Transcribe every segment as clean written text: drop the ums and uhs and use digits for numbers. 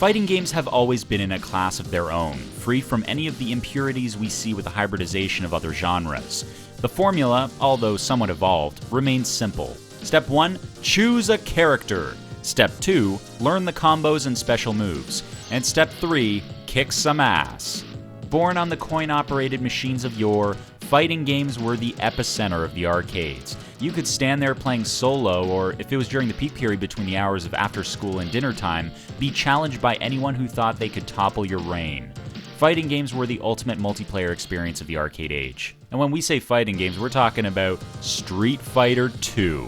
Fighting games have always been in a class of their own, free from any of the impurities we see with the hybridization of other genres. The formula, although somewhat evolved, remains simple. Step 1, choose a character. Step 2, learn the combos and special moves. And Step 3, kick some ass. Born on the coin-operated machines of yore, fighting games were the epicenter of the arcades. You could stand there playing solo, or if it was during the peak period between the hours of after school and dinner time, be challenged by anyone who thought they could topple your reign. Fighting games were the ultimate multiplayer experience of the arcade age. And when we say fighting games, we're talking about Street Fighter II.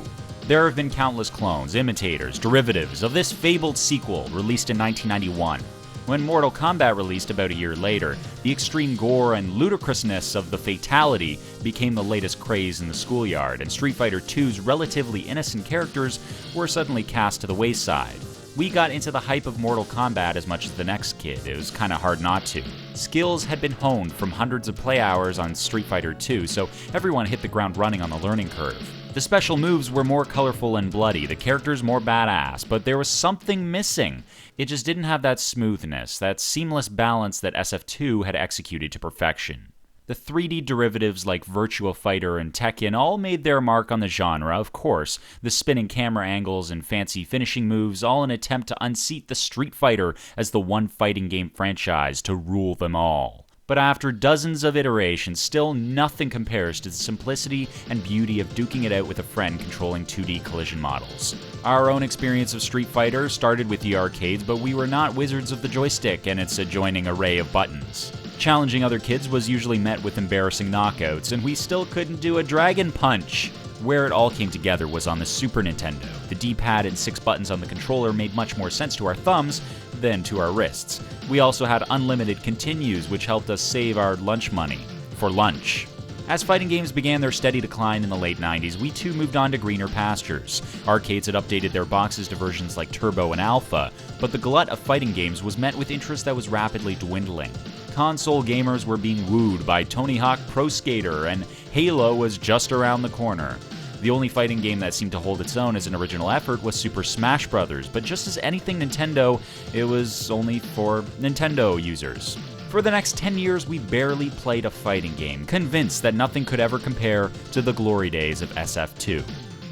There have been countless clones, imitators, derivatives of this fabled sequel released in 1991. When Mortal Kombat released about a year later, the extreme gore and ludicrousness of the fatality became the latest craze in the schoolyard, and Street Fighter II's relatively innocent characters were suddenly cast to the wayside. We got into the hype of Mortal Kombat as much as the next kid. It was kinda hard not to. Skills had been honed from hundreds of play hours on Street Fighter II, so everyone hit the ground running on the learning curve. The special moves were more colorful and bloody, the characters more badass, but there was something missing. It just didn't have that smoothness, that seamless balance that SF2 had executed to perfection. The 3D derivatives like Virtua Fighter and Tekken all made their mark on the genre, of course, the spinning camera angles and fancy finishing moves, all in an attempt to unseat the Street Fighter as the one fighting game franchise to rule them all. But after dozens of iterations, still nothing compares to the simplicity and beauty of duking it out with a friend controlling 2D collision models. Our own experience of Street Fighter started with the arcades, but we were not wizards of the joystick and its adjoining array of buttons. Challenging other kids was usually met with embarrassing knockouts, and we still couldn't do a Dragon Punch. Where it all came together was on the Super Nintendo. The D-pad and 6 buttons on the controller made much more sense to our thumbs than to our wrists. We also had unlimited continues, which helped us save our lunch money for lunch. As fighting games began their steady decline in the late 90s, we too moved on to greener pastures. Arcades had updated their boxes to versions like Turbo and Alpha, but the glut of fighting games was met with interest that was rapidly dwindling. Console gamers were being wooed by Tony Hawk Pro Skater, and Halo was just around the corner. The only fighting game that seemed to hold its own as an original effort was Super Smash Bros., but just as anything Nintendo, it was only for Nintendo users. For the next 10 years, we barely played a fighting game, convinced that nothing could ever compare to the glory days of SF2.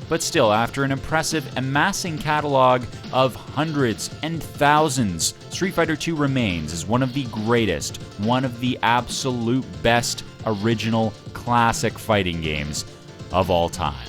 But still, after an impressive, amassing catalog of hundreds and thousands, Street Fighter II remains as one of the greatest, one of the absolute best original classic fighting games of all time.